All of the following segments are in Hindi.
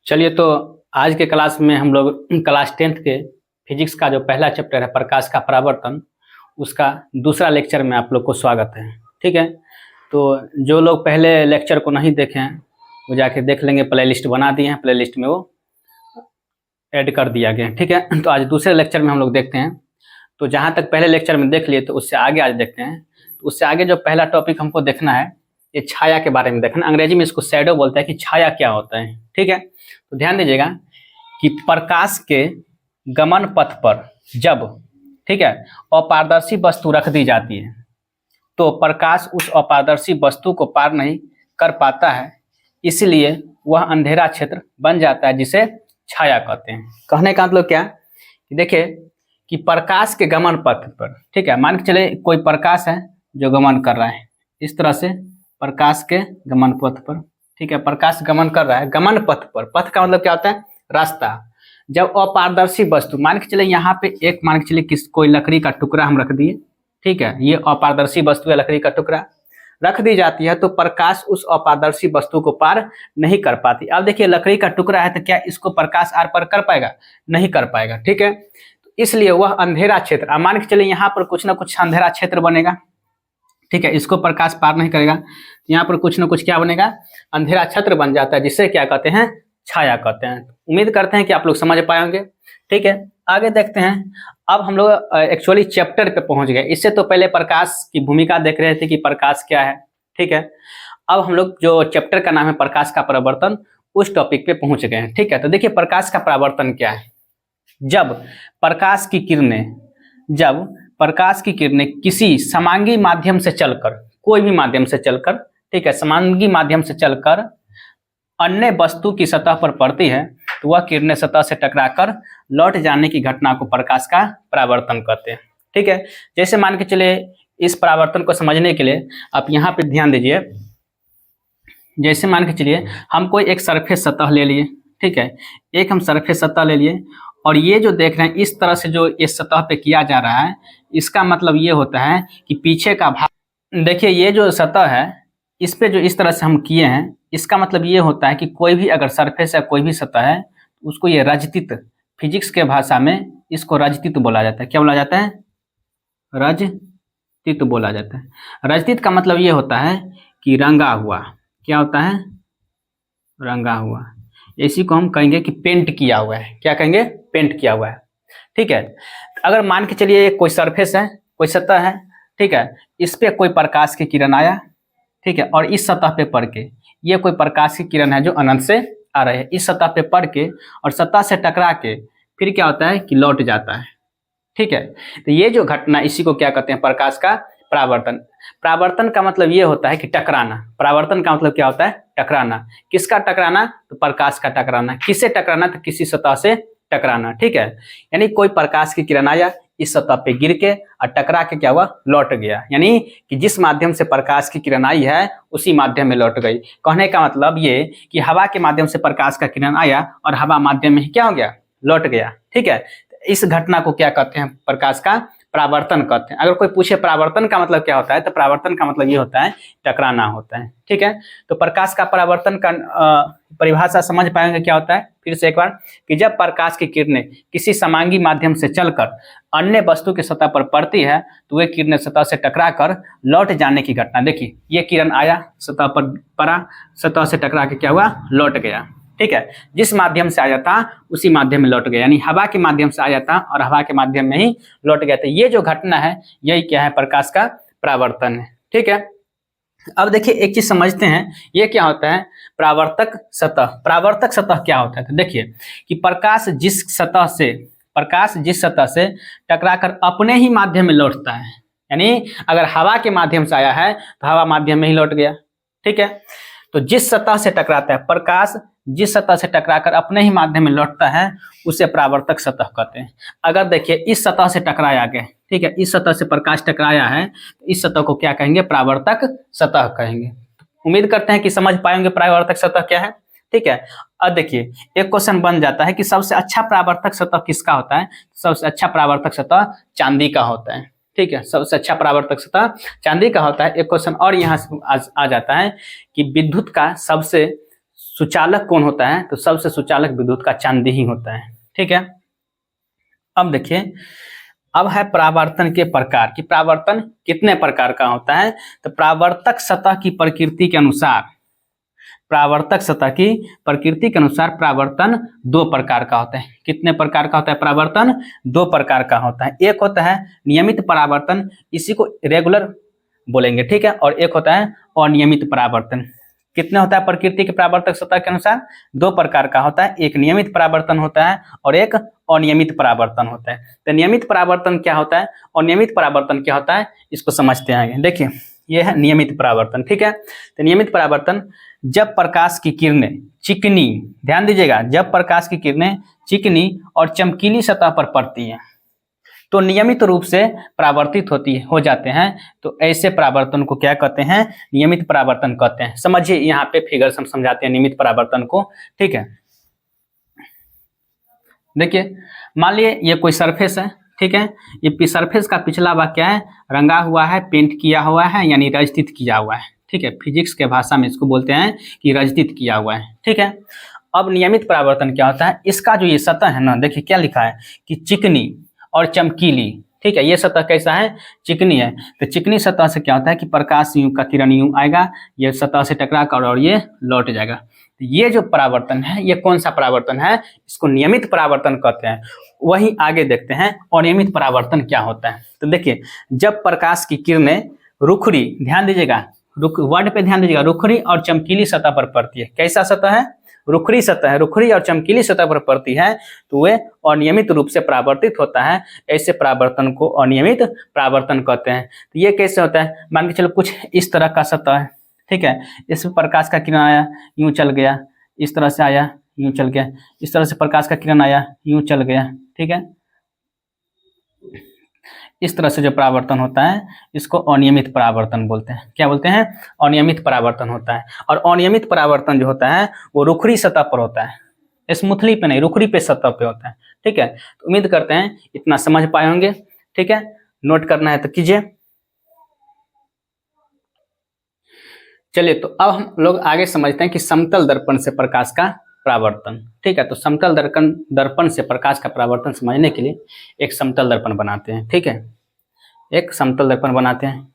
चलिए तो आज के क्लास में हम लोग क्लास 10th के फिजिक्स का जो पहला चैप्टर है प्रकाश का परावर्तन, उसका दूसरा लेक्चर में आप लोग को स्वागत है। ठीक है, तो जो लोग पहले लेक्चर को नहीं देखे हैं वो जाके देख लेंगे, प्लेलिस्ट बना दिए हैं, प्लेलिस्ट में वो ऐड कर दिया गया। ठीक है, तो आज दूसरे लेक्चर में हम लोग देखते हैं। तो जहाँ तक पहले लेक्चर में देख लिए तो उससे आगे आज देखते हैं। तो उससे आगे जो पहला टॉपिक हमको देखना है ये छाया के बारे में देखना। अंग्रेजी में इसको शैडो बोलते हैं कि छाया क्या होता है। ठीक है, तो ध्यान दीजिएगा कि प्रकाश के गमन पथ पर जब अपारदर्शी वस्तु रख दी जाती है तो प्रकाश उस अपारदर्शी वस्तु को पार नहीं कर पाता है, इसलिए वह अंधेरा क्षेत्र बन जाता है जिसे छाया कहते हैं। कहने का मतलब क्या कि देखिए कि प्रकाश के गमन पथ पर, ठीक है, मान के चले कोई प्रकाश है जो गमन कर रहा है इस तरह से, प्रकाश के गमन पथ पर, ठीक है, प्रकाश गमन कर रहा है गमन पथ पर। पथ का मतलब क्या होता है? रास्ता। जब अपारदर्शी वस्तु, मान के चले यहाँ पे एक, मान के चले कोई लकड़ी का टुकड़ा हम रख दिए, ठीक है, ये अपारदर्शी वस्तु है, लकड़ी का टुकड़ा रख दी जाती है तो प्रकाश उस अपारदर्शी वस्तु को पार नहीं कर पाती। अब देखिए लकड़ी का टुकड़ा है तो क्या इसको प्रकाश आर पार कर पाएगा? नहीं कर पाएगा। ठीक है, तो इसलिए वह अंधेरा क्षेत्र, अब मान के चले यहाँ पर कुछ ना कुछ अंधेरा क्षेत्र बनेगा, ठीक है, इसको प्रकाश पार नहीं करेगा, यहाँ पर कुछ ना कुछ क्या बनेगा? अंधेरा क्षेत्र बन जाता है, जिसे क्या कहते हैं? छाया कहते हैं। उम्मीद करते हैं कि आप लोग समझ पाएंगे। ठीक है, आगे देखते हैं। अब हम लोग एक्चुअली चैप्टर पे पहुंच गए। इससे तो पहले प्रकाश की भूमिका देख रहे थे कि प्रकाश क्या है। ठीक है, अब हम लोग जो चैप्टर का नाम है प्रकाश का परावर्तन, उस टॉपिक पे पहुंच गए हैं। ठीक है, तो देखिए प्रकाश का परावर्तन क्या है। जब प्रकाश की किरणें किसी समांगी माध्यम से चलकर, कोई भी माध्यम से चलकर, ठीक है, समांगी माध्यम से चलकर अन्य वस्तु की सतह पर पड़ती है तो वह किरणें सतह से टकराकर लौट जाने की घटना को प्रकाश का परावर्तन कहते हैं। ठीक है, जैसे मान के चले, इस परावर्तन को समझने के लिए आप यहाँ पे ध्यान दीजिए। जैसे मान के चलिए हम कोई एक सरफेस सतह ले लिए, ठीक है, एक हम सरफेस सतह ले लिए और ये जो देख रहे हैं इस तरह से जो इस सतह पे किया जा रहा है, इसका मतलब ये होता है कि पीछे का भाग, देखिए ये जो सतह है इस पे जो इस तरह से हम किए हैं, इसका मतलब ये होता है कि कोई भी अगर सरफेस है, कोई भी सतह है, उसको ये रजतित, फिजिक्स के भाषा में इसको रजतित बोला जाता है। क्या बोला जाता है? रजतित बोला जाता है। रजतित का मतलब ये होता है कि रंगा हुआ। क्या होता है? रंगा हुआ। इसी को हम कहेंगे कि पेंट किया हुआ है। क्या कहेंगे? पेंट किया हुआ है। ठीक है, अगर मान के चलिए कोई सरफेस है, कोई सतह है, ठीक है, इस पे कोई प्रकाश की किरण आया, ठीक है, और इस सतह पे पड़ के, ये कोई प्रकाश की किरण है जो अनंत से आ रहे हैं, इस सतह पे पड़ के और सतह से टकरा के फिर क्या होता है कि लौट जाता है। ठीक है, तो ये जो घटना, इसी को क्या कहते हैं? प्रकाश का परावर्तन। परावर्तन का मतलब ये होता है कि टकराना। परावर्तन का मतलब क्या होता है? टकराना। किसका टकराना? तो प्रकाश का टकराना। किससे टकराना? तो किसी सतह से टकराना। ठीक है, यानी कोई प्रकाश की किरण आया, इस सतह पे गिर के और टकरा के क्या हुआ? लौट गया। यानी कि जिस माध्यम से प्रकाश की किरण आई है उसी माध्यम में लौट गई। कहने का मतलब ये कि हवा के माध्यम से प्रकाश का किरण आया और हवा माध्यम में ही क्या हो गया? लौट गया। ठीक है, इस घटना को क्या कहते हैं? प्रकाश का परावर्तन कहते हैं। अगर कोई पूछे परावर्तन का मतलब क्या होता है, तो परावर्तन का मतलब ये होता है टकराना होता है। ठीक है, तो प्रकाश का परावर्तन का परिभाषा समझ पाएंगे क्या होता है? फिर से एक बार, कि जब प्रकाश की किरणें किसी समांगी माध्यम से चलकर अन्य वस्तु की सतह पर पड़ती है तो वे किरणें सतह से टकराकर लौट जाने की घटना। देखिए ये किरण आया, सतह पर पड़ा, सतह से टकरा के क्या हुआ? लौट गया। ठीक है, जिस माध्यम से आया था उसी माध्यम में लौट गया, यानी हवा के माध्यम से आया था और हवा के माध्यम में ही लौट गया था। ये जो घटना है यही क्या है? प्रकाश का परावर्तन है। ठीक है, अब देखिए एक चीज समझते हैं, ये क्या होता है? परावर्तक सतह। परावर्तक सतह क्या होता है? तो देखिए कि प्रकाश जिस सतह से टकराकर अपने ही माध्यम में लौटता है, यानी अगर हवा के माध्यम से आया है तो हवा माध्यम में ही लौट गया। ठीक है, तो जिस सतह से टकराता है प्रकाश, जिस सतह से टकराकर अपने ही माध्यम में लौटता है उसे परावर्तक सतह कहते हैं। अगर देखिए इस सतह से टकराया गया, ठीक है, इस सतह से प्रकाश टकराया है तो इस सतह को क्या कहेंगे? परावर्तक सतह कहेंगे। उम्मीद करते हैं कि समझ पाएंगे परावर्तक सतह क्या है। ठीक है, अब देखिए एक क्वेश्चन बन जाता है कि सबसे अच्छा परावर्तक सतह किसका होता है? सबसे अच्छा परावर्तक सतह चांदी का होता है। ठीक है, सबसे अच्छा परावर्तक सतह चांदी का होता है। एक क्वेश्चन और यहाँ से आ जाता है कि विद्युत का सबसे सुचालक कौन होता है? तो सबसे सुचालक विद्युत का चांदी ही होता है। ठीक है, अब देखिए, अब है परावर्तन के प्रकार कि परावर्तन कितने प्रकार का होता है। तो परावर्तक सतह की प्रकृति के अनुसार, परावर्तक सतह की प्रकृति के अनुसार परावर्तन दो प्रकार का होता है। कितने प्रकार का होता है परावर्तन? दो प्रकार का होता है। एक होता है नियमित परावर्तन, इसी को रेगुलर बोलेंगे, ठीक है, और एक होता है अनियमित परावर्तन। कितने होता है प्रकृति के परावर्तक सतह के अनुसार? दो प्रकार का होता है, एक नियमित परावर्तन होता है और एक अनियमित परावर्तन होता है। तो नियमित परावर्तन क्या होता है, अनियमित परावर्तन क्या होता है, इसको समझते हैं। देखिए, यह है नियमित परावर्तन। ठीक है, तो नियमित परावर्तन, जब प्रकाश की किरणें चिकनी, ध्यान दीजिएगा, जब प्रकाश की किरणें चिकनी और चमकीली सतह पर पड़ती हैं तो नियमित रूप से परावर्तित हो जाते हैं। तो ऐसे परावर्तन को क्या कहते हैं? नियमित परावर्तन कहते हैं। समझिए, यहाँ पे फिगर हम समझाते हैं नियमित परावर्तन को। ठीक है, देखिए, मान लिए ये कोई सरफेस है, ठीक है, ये सरफेस का पिछला भाग क्या है? रंगा हुआ है, पेंट किया हुआ है, यानी रंजित किया हुआ है। ठीक है, फिजिक्स के भाषा में इसको बोलते हैं कि रंजित किया हुआ है। ठीक है, अब नियमित परावर्तन क्या होता है? इसका जो ये सतह है ना, देखिए क्या लिखा है कि चिकनी और चमकीली। ठीक है, ये सतह कैसा है? चिकनी है। तो चिकनी सतह से क्या होता है कि प्रकाश यूं का किरण यूं आएगा, ये सतह से टकरा कर और ये लौट जाएगा। तो ये जो परावर्तन है, ये कौन सा परावर्तन है? इसको नियमित परावर्तन कहते हैं। वही आगे देखते हैं अनियमित परावर्तन क्या होता है। तो देखिए, जब प्रकाश की किरणें रुखड़ी, ध्यान दीजिएगा, वर्ड पे ध्यान दीजिएगा, रुखड़ी और चमकीली सतह पर पड़ती है। कैसा सतह है? रुखड़ी सतह है, रुखड़ी और चमकीली सतह पर पड़ती है तो वे अनियमित रूप से परावर्तित होता है। ऐसे परावर्तन को अनियमित परावर्तन कहते हैं। तो ये कैसे होता है? मान के चलो कुछ इस तरह का सतह है, ठीक है, इसमें प्रकाश का किरण आया, यूं चल गया, इस तरह से आया, यूं चल गया, इस तरह से प्रकाश का किरण आया, यूं चल गया। ठीक है, इस तरह से जो परावर्तन होता है इसको अनियमित परावर्तन बोलते हैं। क्या बोलते हैं? अनियमित परावर्तन होता है। और अनियमित परावर्तन जो होता है वो रुखड़ी सतह पर होता है, स्मूथली पे नहीं, रुखड़ी पे सतह पे होता है। ठीक है, तो उम्मीद करते हैं इतना समझ पाए होंगे। ठीक है, नोट करना है तो कीजिए। चलिए, तो अब हम लोग आगे समझते हैं कि समतल दर्पण से प्रकाश का परावर्तन। ठीक है, तो समतल दर्पण से प्रकाश का परावर्तन समझने के लिए एक समतल दर्पण बनाते हैं। ठीक है, एक समतल दर्पण बनाते हैं।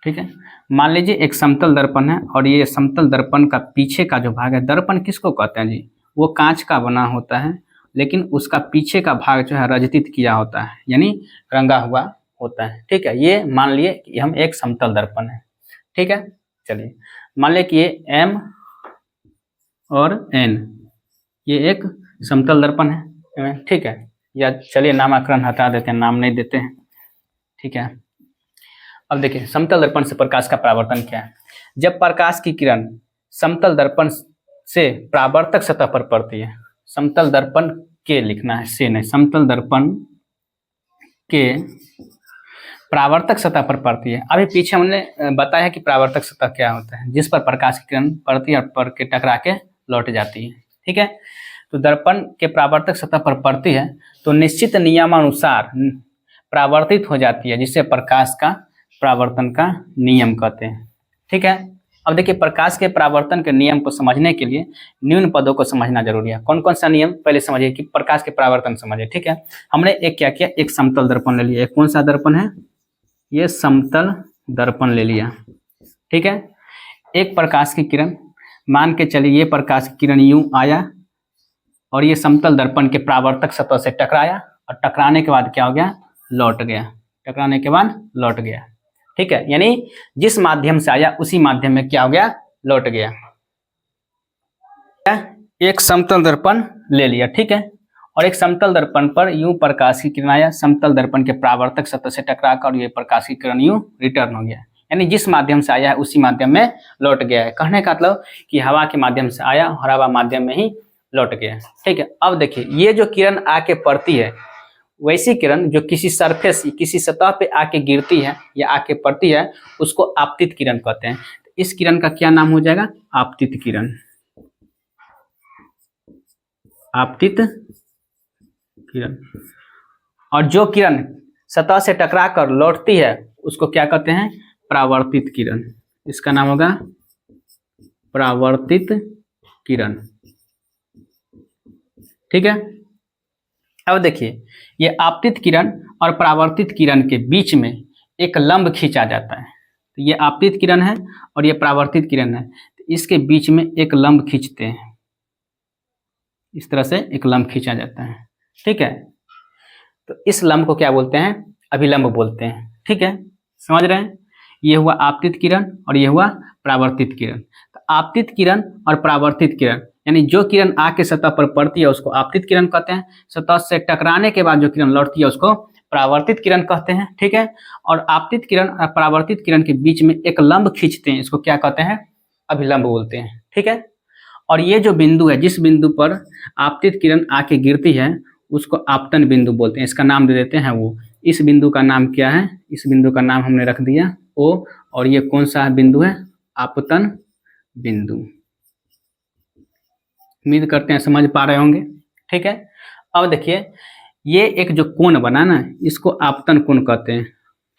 ठीक है, मान लीजिए एक समतल दर्पण है और ये समतल दर्पण का पीछे का जो भाग है, दर्पण किसको कहते हैं जी? वो कांच का बना होता है, लेकिन उसका पीछे का भाग जो है रंजित किया होता है, यानी रंगा हुआ होता है। ठीक है, ये मान लिए कि हम एक समतल दर्पण है। ठीक है, चलिए मान लिया कि ये M और N ये एक समतल दर्पण है। ठीक है, या चलिए नामकरण हटा देते हैं, नाम नहीं देते हैं। ठीक है, अब देखिए समतल दर्पण से प्रकाश का परावर्तन क्या है। जब प्रकाश की किरण समतल दर्पण से परावर्तक सतह पर पड़ती है, समतल दर्पण के लिखना है, से नहीं, समतल दर्पण के परावर्तक सतह पर पड़ती है। अभी पीछे हमने बताया कि परावर्तक सतह क्या होता है, जिस पर प्रकाश की किरण पड़ती है और पड़ के टकरा के लौट जाती है। ठीक है, तो दर्पण के परावर्तक सतह पर पड़ती है तो निश्चित नियमानुसार परावर्तित हो जाती है, जिसे प्रकाश का परावर्तन का नियम कहते हैं। ठीक है, अब देखिए प्रकाश के परावर्तन के नियम को समझने के लिए निम्न पदों को समझना जरूरी है। कौन कौन सा नियम? पहले समझिए कि प्रकाश के परावर्तन समझिए। ठीक है, हमने एक क्या किया, एक समतल दर्पण ले लिया। एक कौन सा दर्पण है? ये समतल दर्पण ले लिया। ठीक है, एक प्रकाश की किरण, मान के चलिए ये प्रकाश की किरण यूं आया और ये समतल दर्पण के परावर्तक सतह से टकराया और टकराने के बाद क्या हो गया? लौट गया। टकराने के बाद लौट गया। ठीक है, यानी जिस माध्यम से आया उसी माध्यम में क्या हो गया? लौट गया। एक समतल दर्पण ले लिया। ठीक है, और एक समतल दर्पण पर यूं प्रकाश की किरण आया, समतल दर्पण के परावर्तक सतह से टकराकर और ये प्रकाश की किरण यूं रिटर्न हो गया, यानी जिस माध्यम से आया है उसी माध्यम में लौट गया है। कहने का मतलब कि हवा के माध्यम से आया और हवा माध्यम में ही लौट गया। ठीक है, अब देखिए ये जो किरण आके पड़ती है, वैसी किरण जो किसी सरफेस, किसी सतह पे आके गिरती है या आके पड़ती है, उसको आपतित किरण कहते हैं। इस किरण का क्या नाम हो जाएगा? आपतित किरण। आपतित किरण। और जो किरण सतह से टकरा कर लौटती है उसको क्या कहते हैं? परावर्तित किरण। इसका नाम होगा परावर्तित किरण। ठीक है, अब देखिए ये आपतित किरण और परावर्तित किरण के बीच में एक लंब खींचा जाता है। तो ये आपतित किरण है और ये परावर्तित किरण है, तो इसके बीच में एक लंब खींचते हैं, इस तरह से एक लंब खींचा जाता है। ठीक है, तो इस लंब को क्या बोलते हैं? अभिलंब बोलते हैं। ठीक है, समझ रहे हैं? ये हुआ आपतित किरण और ये हुआ परावर्तित किरण। तो आपतित किरण और परावर्तित किरण यानी जो किरण आके सतह पर पड़ती है उसको आपतित किरण कहते हैं, सतह से टकराने के बाद जो किरण लौटती है उसको परावर्तित किरण कहते हैं। ठीक है, और आपतित किरण और परावर्तित किरण के बीच में एक लंब खींचते हैं, इसको क्या कहते हैं? अभिलंब बोलते हैं। ठीक है, और ये जो बिंदु है, जिस बिंदु पर आपतित किरण आके गिरती है उसको आपतन बिंदु बोलते हैं, इसका नाम दे देते हैं वो। इस बिंदु का नाम क्या है? इस बिंदु का नाम हमने रख दिया ओ, और ये कौन सा बिंदु है? आपतन बिंदु। उम्मीद करते हैं समझ पा रहे होंगे। ठीक है, अब देखिए ये एक जो कोण बना ना, इसको आपतन कोण कहते हैं।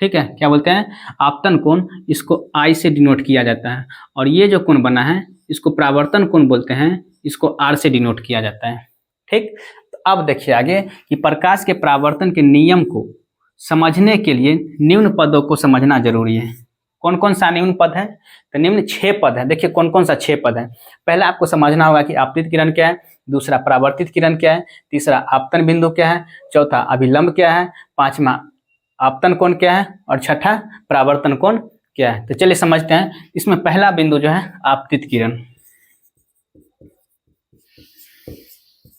ठीक है, क्या बोलते हैं? आपतन कोण। इसको आई से डिनोट किया जाता है, और ये जो कोण बना है इसको परावर्तन कोण बोलते हैं, इसको आर से डिनोट किया जाता है। ठीक, तो अब देखिए आगे कि प्रकाश के परावर्तन के नियम को समझने के लिए निम्न पदों को समझना जरूरी है। कौन कौन सा निम्न पद है? तो निम्न 6 पद है। देखिए कौन कौन सा 6 पद है। पहले आपको समझना होगा कि आपतित किरण क्या है, दूसरा परावर्तित किरण क्या है, तीसरा आपतन बिंदु क्या है, चौथा अभिलंब क्या है, पांचवा आपतन कोण क्या है, और छठा परावर्तन कोण क्या है। तो चलिए समझते हैं। इसमें पहला बिंदु जो है आपतित किरण,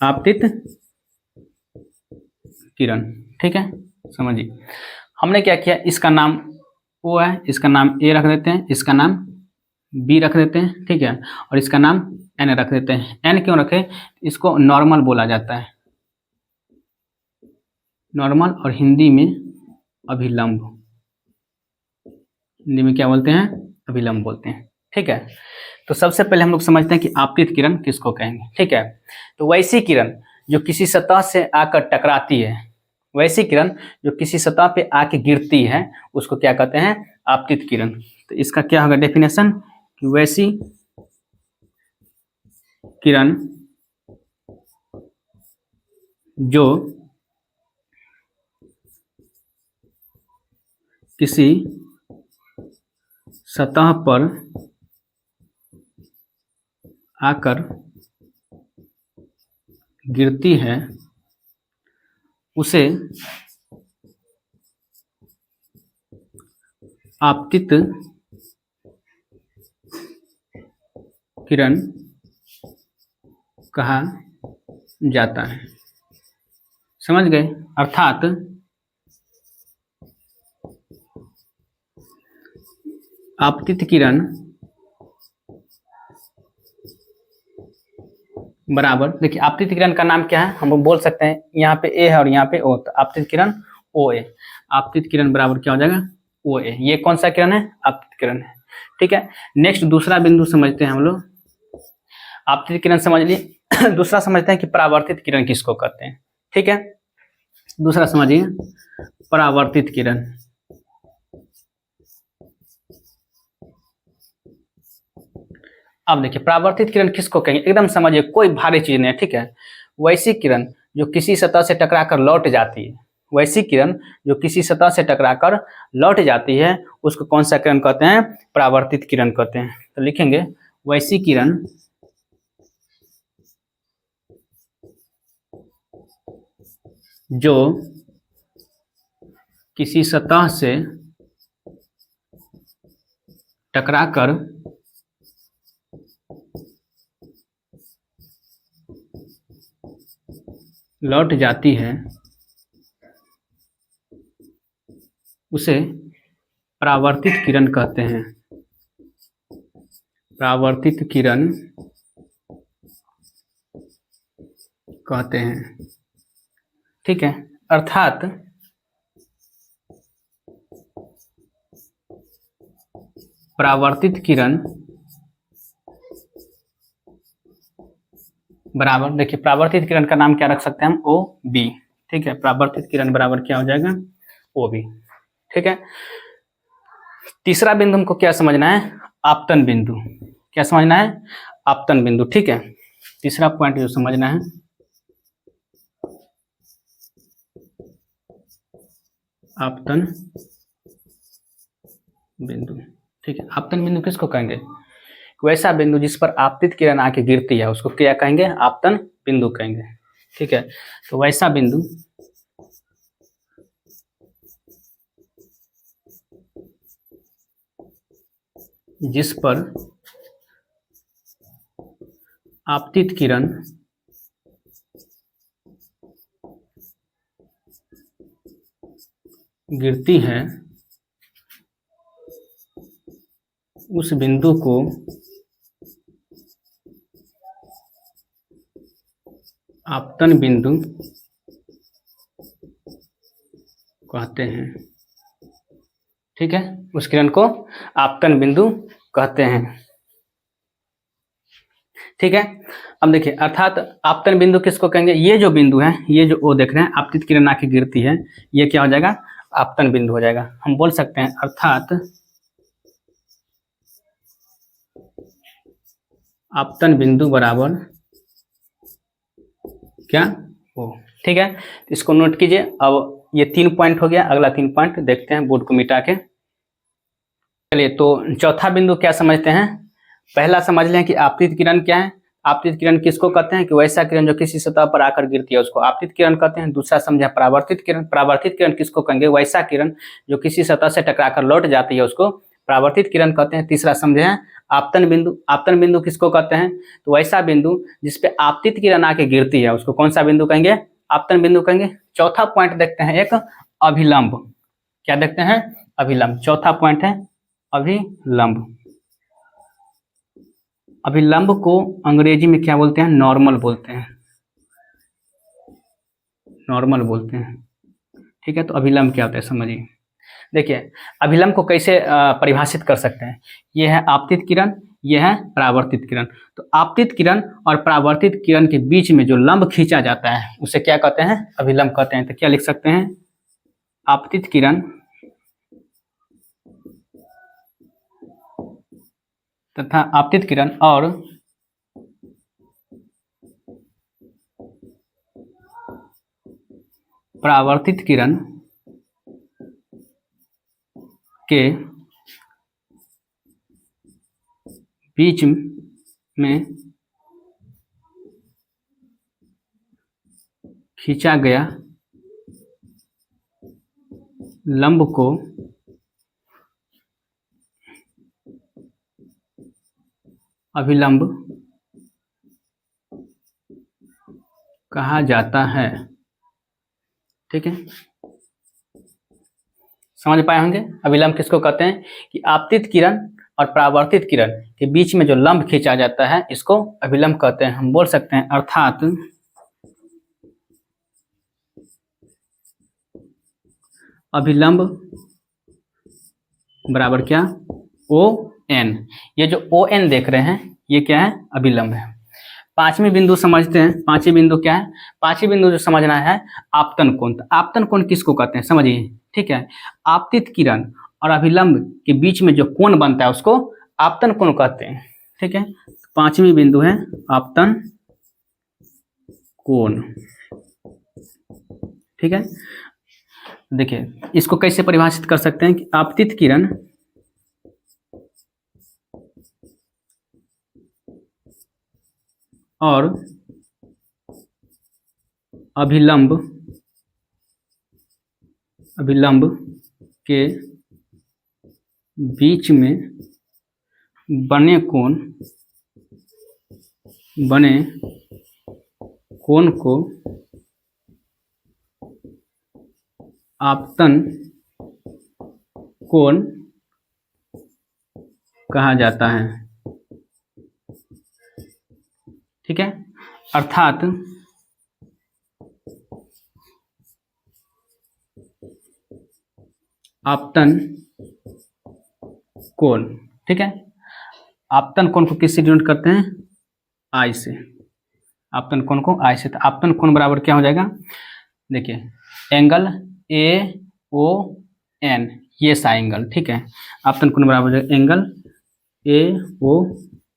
आपतित किरण। ठीक है, समझिए हमने क्या किया, इसका नाम ओ है, इसका नाम ए रख देते हैं, इसका नाम बी रख देते हैं। ठीक है, और इसका नाम एन रख देते हैं। एन क्यों रखे? इसको नॉर्मल बोला जाता है, नॉर्मल, और हिंदी में अभिलंब। हिंदी में क्या बोलते हैं? अभिलंब बोलते हैं। ठीक है, तो सबसे पहले हम लोग समझते हैं कि आपतित किरण किसको कहेंगे। ठीक है, तो वैसी किरण जो किसी सतह से आकर टकराती है, वैसी किरण जो किसी सतह पे आके गिरती है उसको क्या कहते हैं? आपतित किरण। तो इसका क्या होगा डेफिनेशन कि वैसी किरण जो किसी सतह पर आकर गिरती है उसे आपतित किरण कहा जाता है। समझ गए? अर्थात आपतित किरण बराबर, देखिए आपतित किरण का नाम क्या है हम बोल सकते हैं, यहाँ पे ए है और यहाँ पे ओ, तो आपतित किरण ओ ए। आपतित किरण बराबर क्या हो जाएगा? ओ ए। ये कौन सा किरण है? आपतित किरण है। ठीक है, नेक्स्ट दूसरा बिंदु समझते हैं हम लोग। आपतित किरण समझ लिए दूसरा समझते हैं कि परावर्तित किरण किसको कहते हैं। ठीक है, दूसरा समझिए परावर्तित किरण। अब देखिए परावर्तित किरण किसको कहेंगे, एकदम समझिए, कोई भारी चीज नहीं है। ठीक है, वैसी किरण जो किसी सतह से टकराकर लौट जाती है, वैसी किरण जो किसी सतह से टकराकर लौट जाती है उसको कौन सा किरण कहते हैं? परावर्तित किरण कहते हैं। तो लिखेंगे वैसी किरण जो किसी सतह से टकराकर लौट जाती है उसे परावर्तित किरण कहते हैं। परावर्तित किरण कहते हैं। ठीक है, अर्थात परावर्तित किरण बराबर, देखिए परावर्तित किरण का नाम क्या रख सकते हैं हम? O B. ठीक है, परावर्तित किरण बराबर क्या हो जाएगा? O B. ठीक है, तीसरा बिंदु हमको क्या समझना है? आपतन बिंदु। क्या समझना है? आपतन बिंदु। ठीक है, तीसरा पॉइंट जो समझना है, आपतन बिंदु। ठीक है, आपतन बिंदु किसको कहेंगे? वैसा बिंदु जिस पर आपतित किरण आके गिरती है उसको क्या कहेंगे? आपतन बिंदु कहेंगे। ठीक है, तो वैसा बिंदु जिस पर आपतित किरण गिरती है उस बिंदु को आपतन बिंदु कहते हैं। ठीक है, उस किरण को आपतन बिंदु कहते हैं। ठीक है, अब देखिए, अर्थात आपतन बिंदु किसको कहेंगे? ये जो बिंदु है, ये जो ओ देख रहे हैं, आपतित किरण आके गिरती है, ये क्या हो जाएगा? आपतन बिंदु हो जाएगा। हम बोल सकते हैं अर्थात आपतन बिंदु बराबर क्या? ओ। ठीक है, इसको नोट कीजिए। अब ये 3 पॉइंट हो गया, अगला 3 पॉइंट देखते हैं बोर्ड को मिटा के। चलिए, तो चौथा बिंदु क्या समझते हैं? पहला समझ लें कि आपतित किरण क्या है। आपतित किरण किसको कहते हैं? कि वैसा किरण जो किसी सतह पर आकर गिरती है उसको आपतित किरण कहते हैं। दूसरा समझे परावर्तित किरण। परावर्तित किरण किसको कहेंगे? वैसा किरण जो किसी सतह से टकराकर लौट जाती है उसको परावर्तित किरण कहते हैं। तीसरा समझे हैं आपतन बिंदु। आपतन बिंदु किसको कहते हैं? तो वैसा बिंदु जिसपे आपतित किरण आके गिरती है उसको कौन सा बिंदु कहेंगे? आपतन बिंदु कहेंगे। चौथा पॉइंट देखते हैं, एक अभिलंब। क्या देखते हैं? अभिलंब। चौथा पॉइंट है अभिलंब। अभिलंब को अंग्रेजी में क्या बोलते हैं? नॉर्मल बोलते हैं। नॉर्मल बोलते हैं। ठीक है, तो अभिलंब क्या होता है समझिए। देखिए, अभिलंब को कैसे परिभाषित कर सकते हैं? ये है आपतित किरण, ये है परावर्तित किरण। तो आपतित किरण और परावर्तित किरण के बीच में जो लंब खींचा जाता है उसे क्या कहते हैं? अभिलंब कहते हैं। तो क्या लिख सकते हैं? आपतित किरण तथा आपतित किरण और परावर्तित किरण के बीच में खींचा गया लंब को अभिलंब कहा जाता है। ठीक है, समझ पाए होंगे अभिलंब किसको कहते हैं? कि आपतित किरण और परावर्तित किरण के बीच में जो लंब खींचा जाता है इसको अभिलंब कहते हैं। हम बोल सकते हैं अर्थात अभिलंब बराबर क्या? O N. ये जो ओ एन देख रहे हैं ये क्या है? अभिलंब है। पांचवी बिंदु समझते हैं। पांचवी बिंदु क्या है? पांचवी बिंदु जो समझना है आपतन कोण। तो आपतन कोण किसको कहते हैं समझिए। ठीक है, आपतित किरण और अभिलंब के बीच में जो कोण बनता है उसको आपतन कोण कहते हैं। ठीक है, पांचवी बिंदु है आपतन कोण। ठीक है, देखिए इसको कैसे परिभाषित कर सकते हैं कि आपतित किरण और अभिलंब के बीच में बने कोण को आपतन कोण कहा जाता है। ठीक है, अर्थात आपतन कोण। ठीक है, आपतन कोण को किससे डिनोट करते हैं? आई से। आपतन कोण को आई से। तो आपतन कोण बराबर क्या हो जाएगा? देखिए, एंगल ए ओ एन, ये सा एंगल। ठीक है, आपतन कोण बराबर एंगल ए ओ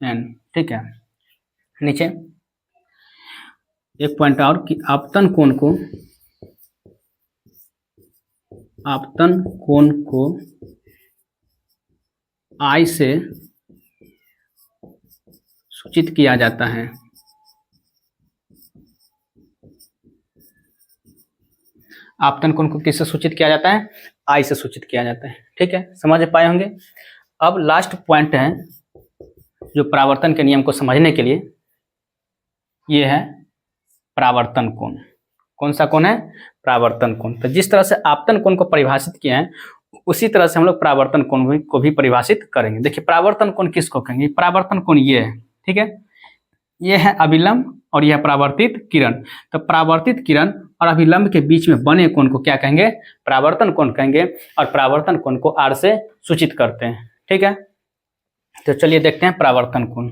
एन। ठीक है, नीचे एक पॉइंट और कि आपतन कोण को आई से सूचित किया जाता है। आपतन कोण को किससे सूचित किया जाता है? आई से सूचित किया जाता है। ठीक है, समझ पाए होंगे। अब लास्ट पॉइंट है जो परावर्तन के नियम को समझने के लिए, ये है परावर्तन कोण। कौन सा कोण है? परावर्तन कोण। तो जिस तरह से आपतन कोण को परिभाषित किए हैं उसी तरह से हम लोग परावर्तन कोण को भी परिभाषित करेंगे। देखिए, परावर्तन कोण किसको कहेंगे? परावर्तन कोण ये है, ठीक है, ये है अभिलंब और यह परावर्तित किरण। तो परावर्तित किरण और अभिलंब के बीच में बने कोण को क्या कहेंगे? परावर्तन कोण कहेंगे। और परावर्तन कोण को आर से सूचित करते हैं। ठीक है, तो चलिए देखते हैं परावर्तन कोण।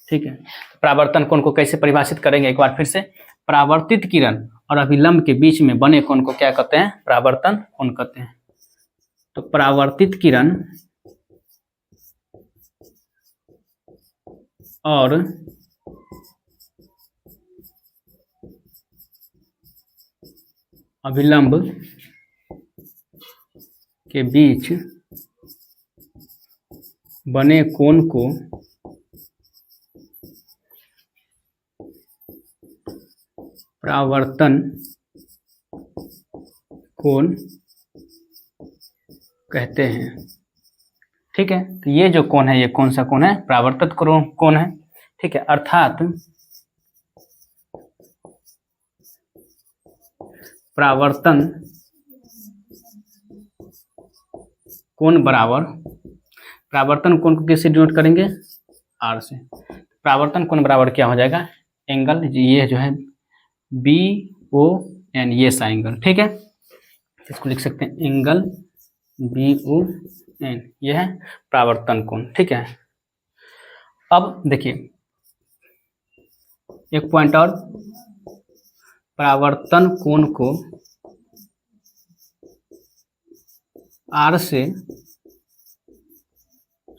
ठीक है, परावर्तन कोण को कैसे परिभाषित करेंगे एक बार फिर से। परावर्तित किरण और अभिलंब के बीच में बने कोण को क्या कहते हैं? परावर्तन कोण कहते हैं। तो परावर्तित किरण और अभिलंब के बीच बने कोण को परावर्तन कोण कहते हैं। ठीक है, तो ये जो कोण है ये कौन सा कोण है? परावर्तित कोण है। ठीक है, अर्थात परावर्तन कोण बराबर, परावर्तन कोण को किससे डिनोट करेंगे? आर से। परावर्तन कोण बराबर क्या हो जाएगा? एंगल, ये जो है बी ओ एन, ये सा एंगल। ठीक है, इसको लिख सकते हैं एंगल बी ओ एन, ये है परावर्तन कोण। ठीक है, अब देखिए एक पॉइंट और, परावर्तन कोण को आर से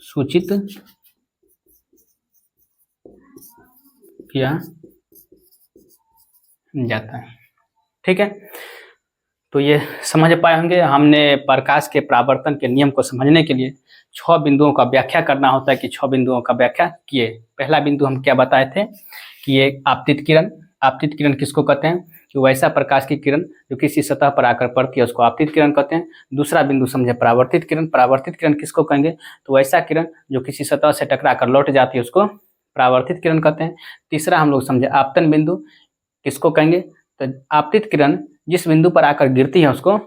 सूचित किया जाता है। ठीक है, तो ये समझ पाए होंगे। हमने प्रकाश के परावर्तन के नियम को समझने के लिए 6 बिंदुओं का व्याख्या करना होता है कि 6 बिंदुओं का व्याख्या किए। पहला बिंदु हम क्या बताए थे कि ये आपतित किरण। आपतित किरण किसको कहते हैं? कि वैसा प्रकाश की किरण जो किसी सतह पर आकर पड़ती है उसको आपतित किरण कहते हैं। दूसरा बिंदु समझे परावर्तित किरण। परावर्तित किरण किसको कहेंगे? तो वैसा किरण जो किसी सतह से टकरा कर लौट जाती है उसको परावर्तित किरण कहते हैं। तीसरा हम लोग समझे आपतन बिंदु, किसको कहेंगे? तो आपतित किरण जिस बिंदु पर आकर गिरती है उसको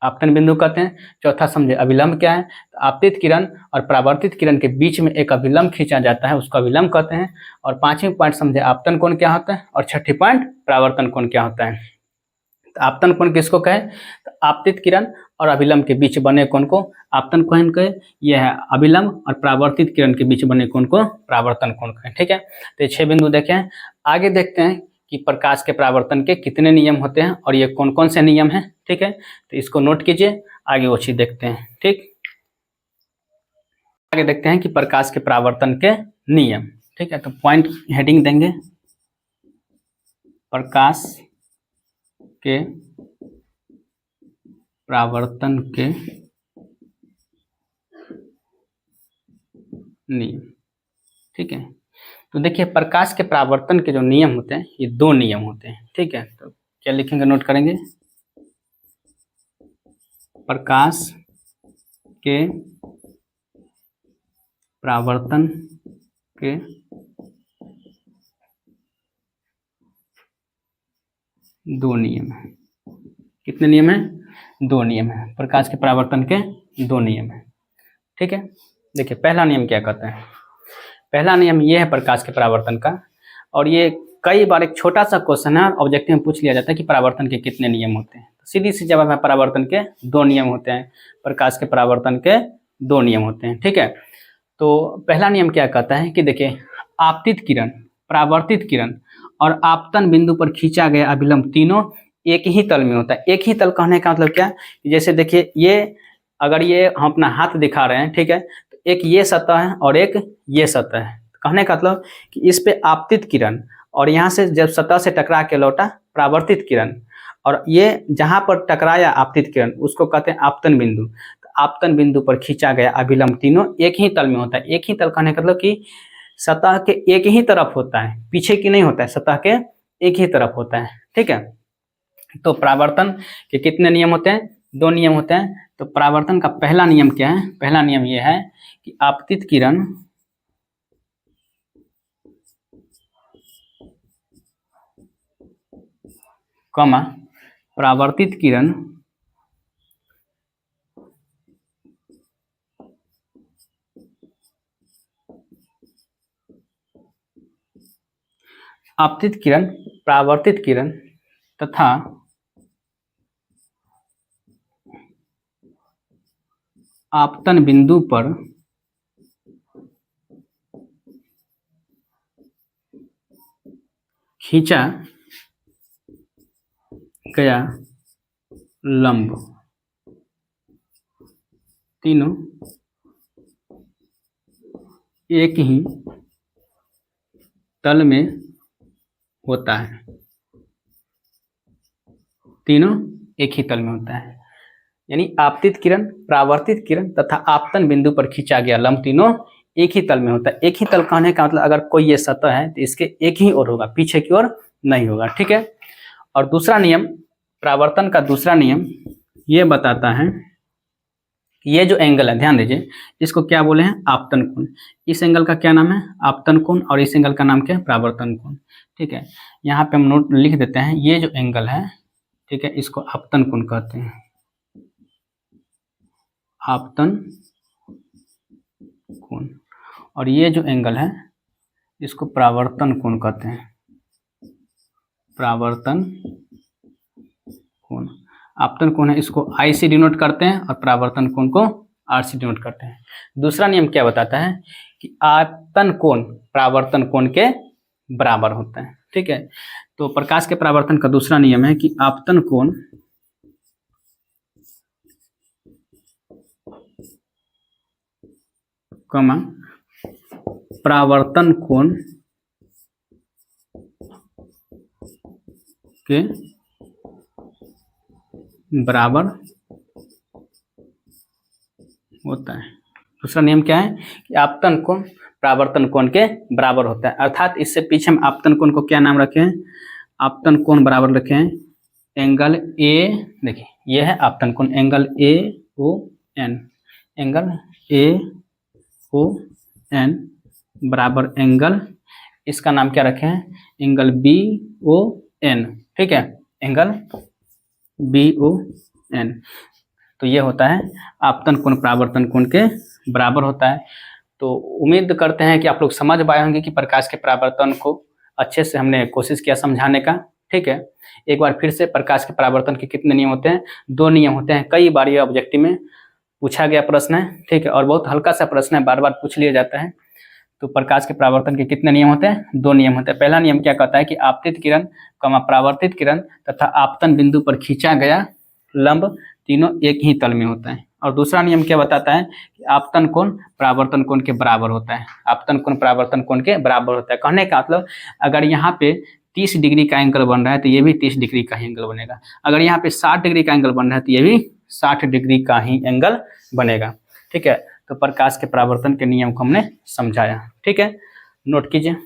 आपतन बिंदु कहते हैं। चौथा समझे अभिलंब क्या है? तो आपतित किरण और परावर्तित किरण के बीच में एक अभिलंब खींचा जाता है उसको अभिलंब कहते हैं। और पांचवी पॉइंट समझे आपतन कोण क्या होता है, और छठी पॉइंट परावर्तन कोण क्या होता है। तो आपतन कोण किसको कहे? तो आपतित किरण और अभिलंब के बीच बने कोण को आपतन कोण कहे। यह है अभिलंब और परावर्तित किरण के बीच बने कोण को परावर्तन कोण कहे। ठीक है, तो 6 बिंदु देखें। आगे देखते हैं कि प्रकाश के परावर्तन के कितने नियम होते हैं और ये कौन कौन से नियम हैं। ठीक है, तो इसको नोट कीजिए, आगे वो चीज देखते हैं। ठीक, आगे देखते हैं कि प्रकाश के परावर्तन के नियम। ठीक है, तो पॉइंट हेडिंग देंगे प्रकाश के परावर्तन के नियम। ठीक है, तो देखिए प्रकाश के परावर्तन के जो नियम होते हैं ये 2 नियम होते हैं। ठीक है, तो क्या लिखेंगे, नोट करेंगे। प्रकाश के परावर्तन के दो नियम हैं। कितने नियम हैं? 2 नियम हैं। प्रकाश के परावर्तन के 2 नियम हैं। ठीक है, देखिए पहला नियम क्या कहते हैं। पहला नियम ये है प्रकाश के परावर्तन का, और ये कई बार एक छोटा सा क्वेश्चन है ऑब्जेक्टिव में पूछ लिया जाता है कि परावर्तन के कितने नियम होते हैं। तो सीधी सी जवाब है परावर्तन के 2 नियम होते हैं। प्रकाश के परावर्तन के 2 नियम होते हैं। ठीक है, तो पहला नियम क्या कहता है कि देखिए आपतित किरण, परावर्तित किरण और आपतन बिंदु पर खींचा गया अभिलंब तीनों एक ही तल में होता है। एक ही तल कहने का मतलब क्या, जैसे देखिए ये अगर ये हम अपना हाथ दिखा रहे हैं, ठीक है, तो एक ये सतह है और एक ये सतह है। कहने का मतलब कि इस पे आपतित किरण और यहाँ से जब सतह से टकरा के लौटा परावर्तित किरण, और ये जहाँ पर टकराया आपतित किरण उसको कहते हैं आपतन बिंदु। तो आपतन बिंदु पर खींचा गया अभिलंब तीनों एक ही तल में होता है। एक ही तल कहने का मतलब कि सतह के एक ही तरफ होता है, पीछे की नहीं होता है, सतह के एक ही तरफ होता है। ठीक है, तो परावर्तन के कितने नियम होते हैं? 2 नियम होते हैं। तो परावर्तन का पहला नियम क्या है? पहला नियम यह है कि आपतित किरण कमा परावर्तित किरण आपतित किरण, परावर्तित किरण तथा आपतन बिंदु पर खींचा गया लंब तीनों एक ही तल में होता है। तीनों एक ही तल में होता है, यानी आपतित किरण, परावर्तित किरण तथा आपतन बिंदु पर खींचा गया लंब तीनों एक ही तल में होता है। एक ही तल कहने का मतलब अगर कोई ये सतह है तो इसके एक ही ओर होगा, पीछे की ओर नहीं होगा। ठीक है, और दूसरा नियम, परावर्तन का दूसरा नियम ये बताता है कि ये जो एंगल है, ध्यान दीजिए, इसको क्या बोले हैं? आपतन कोण। इस एंगल का क्या नाम है? आपतन कोण, और इस एंगल का नाम क्या है? परावर्तन कोण। ठीक है, यहाँ पे हम नोट लिख देते हैं, ये जो एंगल है, ठीक है, इसको आपतन कोण कहते हैं। आपतन कोण। और ये जो एंगल है इसको परावर्तन कोण कहते हैं। परावर्तन कोण। आपतन कोण है इसको I से डिनोट करते हैं और परावर्तन कोण को R से डिनोट करते हैं। दूसरा नियम क्या बताता है कि आपतन कोण परावर्तन कोण के बराबर होता है। ठीक है, तो प्रकाश के परावर्तन का दूसरा नियम है कि आपतन कोण कमा परावर्तन कोण के बराबर होता है। दूसरा नियम क्या है कि आपतन कोण परावर्तन कोण के बराबर होता है, अर्थात इससे पीछे हम आपतन कोण को क्या नाम रखे हैं? आपतन कोण बराबर रखे हैं एंगल ए। देखिए यह है आपतन कोण, angle A O N, angle A O N बराबर एंगल, इसका नाम क्या रखे हैं? Angle B O N. ठीक है, एंगल बी ओ एन। तो ये होता है आपतन कोण परावर्तन कोण के बराबर होता है। तो उम्मीद करते हैं कि आप लोग समझ पाए होंगे कि प्रकाश के परावर्तन को अच्छे से हमने कोशिश किया समझाने का। ठीक है, एक बार फिर से, प्रकाश के परावर्तन के कितने नियम होते हैं? 2 नियम होते हैं। कई बार ये ऑब्जेक्टिव में पूछा गया प्रश्न है। ठीक है, और बहुत हल्का सा प्रश्न है, बार बार पूछ लिया जाता है। तो प्रकाश के परावर्तन के कितने नियम होते हैं? 2 नियम होते हैं। पहला नियम क्या कहता है कि आपतित किरण कमा परावर्तित किरण तथा आपतन बिंदु पर खींचा गया लंब तीनों एक ही तल में होता है। और दूसरा नियम क्या बताता है कि आपतन कोण परावर्तन कोण के बराबर होता है। आपतन कोण परावर्तन कोण के बराबर होता है, कहने का मतलब अगर यहाँ पे 30 डिग्री का एंगल बन रहा है तो ये भी 30 डिग्री का ही एंगल बनेगा। अगर यहाँ पे 60 डिग्री का एंगल बन रहा है तो ये भी 60 डिग्री का ही एंगल बनेगा। ठीक है, तो प्रकाश के परावर्तन के नियम को हमने समझाया। ठीक है, नोट कीजिए।